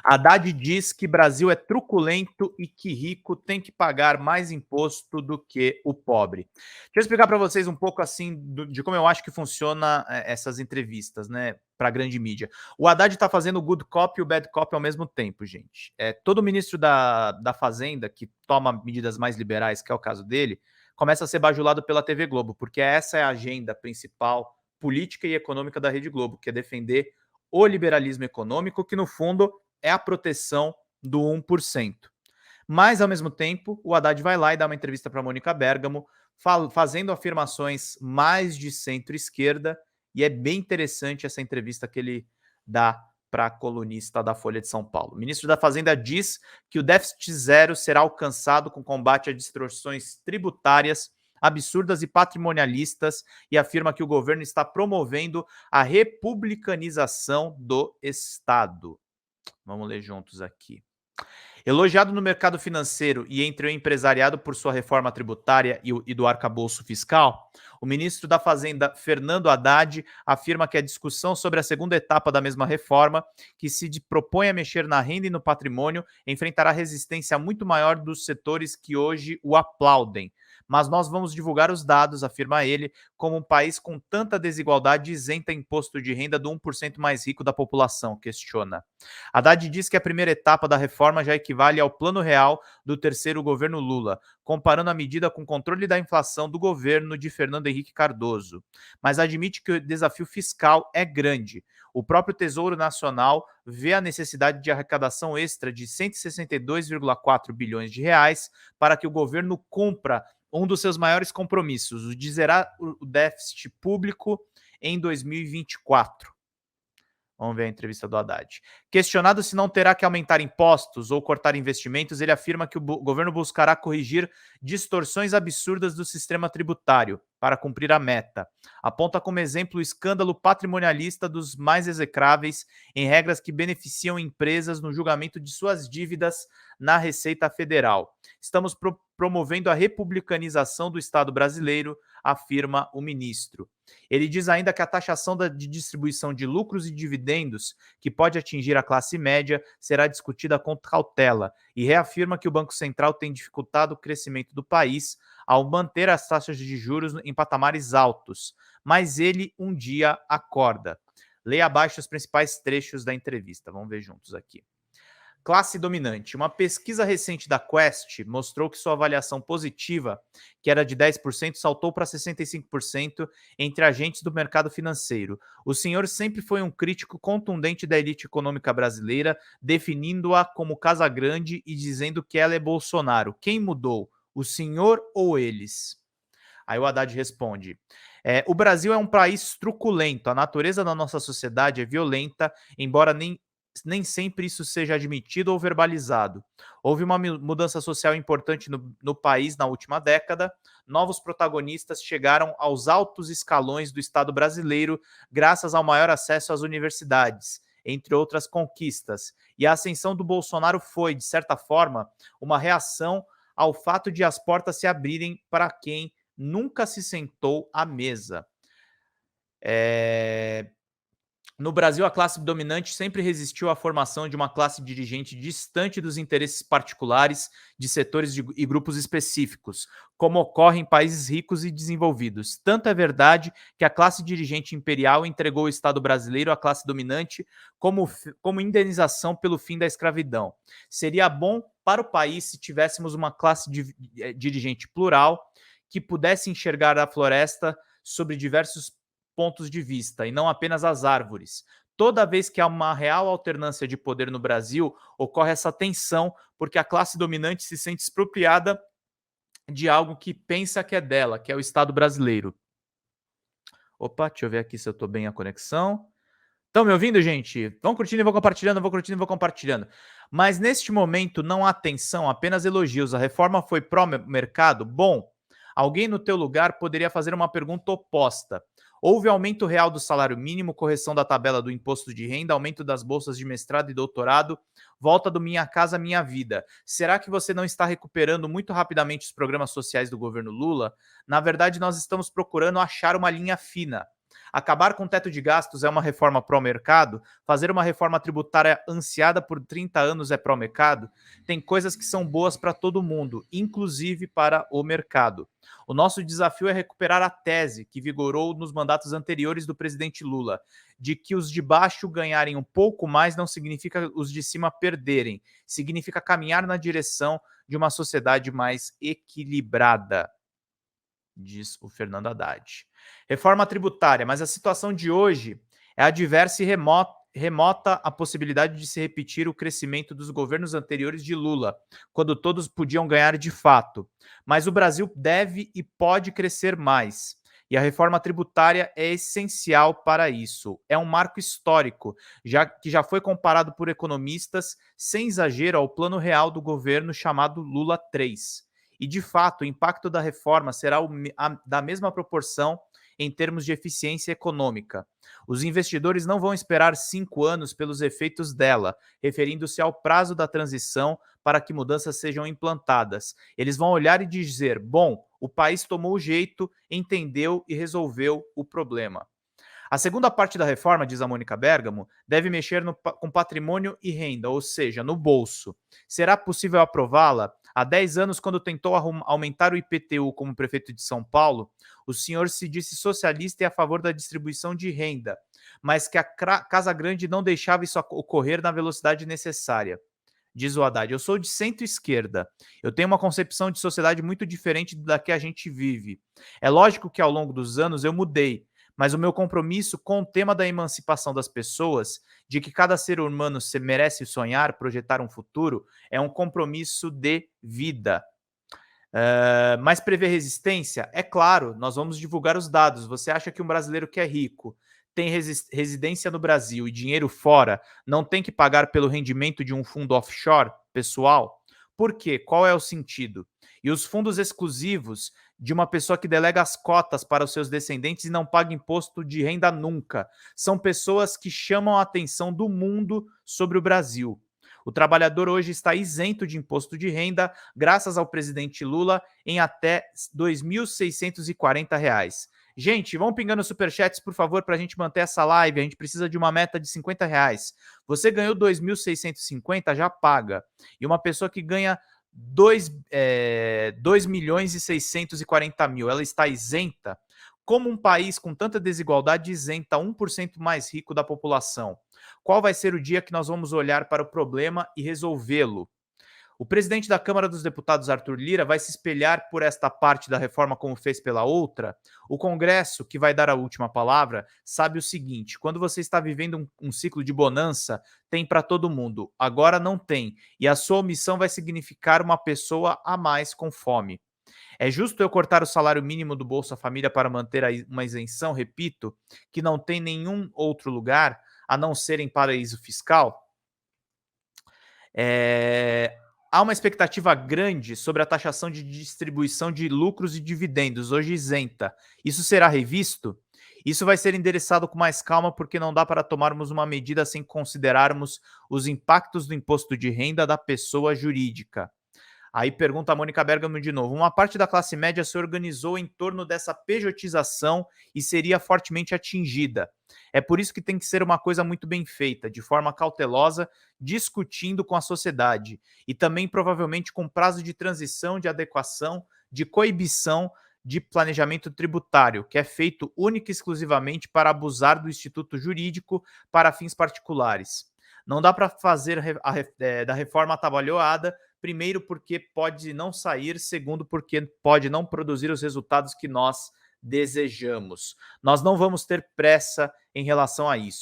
Haddad diz que Brasil é truculento e que rico tem que pagar mais imposto do que o pobre. Deixa eu explicar para vocês um pouco assim de como eu acho que funciona essas entrevistas, né, para a grande mídia. O Haddad está fazendo o good cop e o bad cop ao mesmo tempo, gente. Todo ministro da Fazenda que toma medidas mais liberais, que é o caso dele, começa a ser bajulado pela TV Globo, porque essa é a agenda principal política e econômica da Rede Globo, que é defender o liberalismo econômico, que no fundo é a proteção do 1%. Mas, ao mesmo tempo, o Haddad vai lá e dá uma entrevista para a Mônica Bergamo, fazendo afirmações mais de centro-esquerda, e é bem interessante essa entrevista que ele dá para a colunista da Folha de São Paulo. O ministro da Fazenda diz que o déficit zero será alcançado com combate a distorções tributárias absurdas e patrimonialistas e afirma que o governo está promovendo a republicanização do Estado. Vamos ler juntos aqui. Elogiado no mercado financeiro e entre o empresariado por sua reforma tributária e do arcabouço fiscal, o ministro da Fazenda, Fernando Haddad, afirma que a discussão sobre a segunda etapa da mesma reforma, que se propõe a mexer na renda e no patrimônio, enfrentará resistência muito maior dos setores que hoje o aplaudem. Mas nós vamos divulgar os dados, afirma ele, como um país com tanta desigualdade isenta imposto de renda do 1% mais rico da população, questiona. Haddad diz que a primeira etapa da reforma já equivale ao plano real do terceiro governo Lula, comparando a medida com o controle da inflação do governo de Fernando Henrique Cardoso. Mas admite que o desafio fiscal é grande. O próprio Tesouro Nacional vê a necessidade de arrecadação extra de 162,4 bilhões de reais para que o governo cumpra um dos seus maiores compromissos, o de zerar o déficit público em 2024. Vamos ver a entrevista do Haddad. Questionado se não terá que aumentar impostos ou cortar investimentos, ele afirma que o governo buscará corrigir distorções absurdas do sistema tributário para cumprir a meta. Aponta como exemplo o escândalo patrimonialista dos mais execráveis em regras que beneficiam empresas no julgamento de suas dívidas na Receita Federal. Estamos promovendo a republicanização do Estado brasileiro, afirma o ministro. Ele diz ainda que a taxação de distribuição de lucros e dividendos, que pode atingir a classe média, será discutida com cautela e reafirma que o Banco Central tem dificultado o crescimento do país ao manter as taxas de juros em patamares altos. Mas ele um dia acorda. Leia abaixo os principais trechos da entrevista. Vamos ver juntos aqui. Classe dominante. Uma pesquisa recente da Quest mostrou que sua avaliação positiva, que era de 10%, saltou para 65% entre agentes do mercado financeiro. O senhor sempre foi um crítico contundente da elite econômica brasileira, definindo-a como Casagrande e dizendo que ela é Bolsonaro. Quem mudou? O senhor ou eles? Aí o Haddad responde: o Brasil é um país truculento, a natureza da nossa sociedade é violenta, embora nem sempre isso seja admitido ou verbalizado. Houve uma mudança social importante no país na última década. Novos protagonistas chegaram aos altos escalões do Estado brasileiro graças ao maior acesso às universidades, entre outras conquistas. E a ascensão do Bolsonaro foi, de certa forma, uma reação ao fato de as portas se abrirem para quem nunca se sentou à mesa. No Brasil, a classe dominante sempre resistiu à formação de uma classe dirigente distante dos interesses particulares de setores e grupos específicos, como ocorre em países ricos e desenvolvidos. Tanto é verdade que a classe dirigente imperial entregou o Estado brasileiro à classe dominante como indenização pelo fim da escravidão. Seria bom para o país se tivéssemos uma classe dirigente plural que pudesse enxergar a floresta sobre diversos pontos de vista e não apenas as árvores. Toda vez que há uma real alternância de poder no Brasil, ocorre essa tensão porque a classe dominante se sente expropriada de algo que pensa que é dela, que é o Estado brasileiro. Opa, deixa eu ver aqui se eu estou bem a conexão. Estão me ouvindo, gente? Vão curtindo e vão compartilhando, vão curtindo e vão compartilhando. Mas neste momento não há tensão, apenas elogios. A reforma foi pró-mercado? Bom, alguém no teu lugar poderia fazer uma pergunta oposta. Houve aumento real do salário mínimo, correção da tabela do imposto de renda, aumento das bolsas de mestrado e doutorado, volta do Minha Casa Minha Vida. Será que você não está recuperando muito rapidamente os programas sociais do governo Lula? Na verdade, nós estamos procurando achar uma linha fina. Acabar com o teto de gastos é uma reforma pró-mercado? Fazer uma reforma tributária ansiada por 30 anos é pró-mercado? Tem coisas que são boas para todo mundo, inclusive para o mercado. O nosso desafio é recuperar a tese que vigorou nos mandatos anteriores do presidente Lula, de que os de baixo ganharem um pouco mais não significa os de cima perderem, significa caminhar na direção de uma sociedade mais equilibrada, diz o Fernando Haddad. Reforma tributária, mas a situação de hoje é adversa e remota a possibilidade de se repetir o crescimento dos governos anteriores de Lula, quando todos podiam ganhar de fato. Mas o Brasil deve e pode crescer mais. E a reforma tributária é essencial para isso. É um marco histórico, que já foi comparado por economistas, sem exagero, ao plano real do governo chamado Lula 3. E, de fato, o impacto da reforma será da mesma proporção em termos de eficiência econômica. Os investidores não vão esperar 5 anos pelos efeitos dela, referindo-se ao prazo da transição para que mudanças sejam implantadas. Eles vão olhar e dizer: bom, o país tomou o jeito, entendeu e resolveu o problema. A segunda parte da reforma, diz a Mônica Bergamo, deve mexer com patrimônio e renda, ou seja, no bolso. Será possível aprová-la? Há 10 anos, quando tentou aumentar o IPTU como prefeito de São Paulo, o senhor se disse socialista e a favor da distribuição de renda, mas que a Casa Grande não deixava isso ocorrer na velocidade necessária. Diz o Haddad: eu sou de centro-esquerda. Eu tenho uma concepção de sociedade muito diferente da que a gente vive. É lógico que ao longo dos anos eu mudei, mas o meu compromisso com o tema da emancipação das pessoas, de que cada ser humano merece sonhar, projetar um futuro, é um compromisso de vida. Mas prever resistência? É claro, nós vamos divulgar os dados. Você acha que um brasileiro que é rico, tem residência no Brasil e dinheiro fora, não tem que pagar pelo rendimento de um fundo offshore pessoal? Por quê? Qual é o sentido? E os fundos exclusivos de uma pessoa que delega as cotas para os seus descendentes e não paga imposto de renda nunca. São pessoas que chamam a atenção do mundo sobre o Brasil. O trabalhador hoje está isento de imposto de renda, graças ao presidente Lula, em até R$ 2.640. Gente, vão pingando superchats, por favor, para a gente manter essa live. A gente precisa de uma meta de R$ 50. Você ganhou 2.650, já paga. E uma pessoa que ganha 2.640.000, ela está isenta? Como um país com tanta desigualdade isenta 1% mais rico da população? Qual vai ser o dia que nós vamos olhar para o problema e resolvê-lo? O presidente da Câmara dos Deputados, Arthur Lira, vai se espelhar por esta parte da reforma como fez pela outra? O Congresso, que vai dar a última palavra, sabe o seguinte: quando você está vivendo um ciclo de bonança, tem para todo mundo. Agora não tem. E a sua omissão vai significar uma pessoa a mais com fome. É justo eu cortar o salário mínimo do Bolsa Família para manter uma isenção, repito, que não tem nenhum outro lugar a não ser em paraíso fiscal? Há uma expectativa grande sobre a taxação de distribuição de lucros e dividendos, hoje isenta. Isso será revisto? Isso vai ser endereçado com mais calma, porque não dá para tomarmos uma medida sem considerarmos os impactos do imposto de renda da pessoa jurídica. Aí pergunta a Mônica Bergamo de novo: uma parte da classe média se organizou em torno dessa pejotização e seria fortemente atingida. É por isso que tem que ser uma coisa muito bem feita, de forma cautelosa, discutindo com a sociedade e também provavelmente com prazo de transição, de adequação, de coibição de planejamento tributário, que é feito única e exclusivamente para abusar do instituto jurídico para fins particulares. Não dá para fazer da reforma atabalhoada, primeiro porque pode não sair, segundo porque pode não produzir os resultados que nós desejamos. Nós não vamos ter pressa em relação a isso.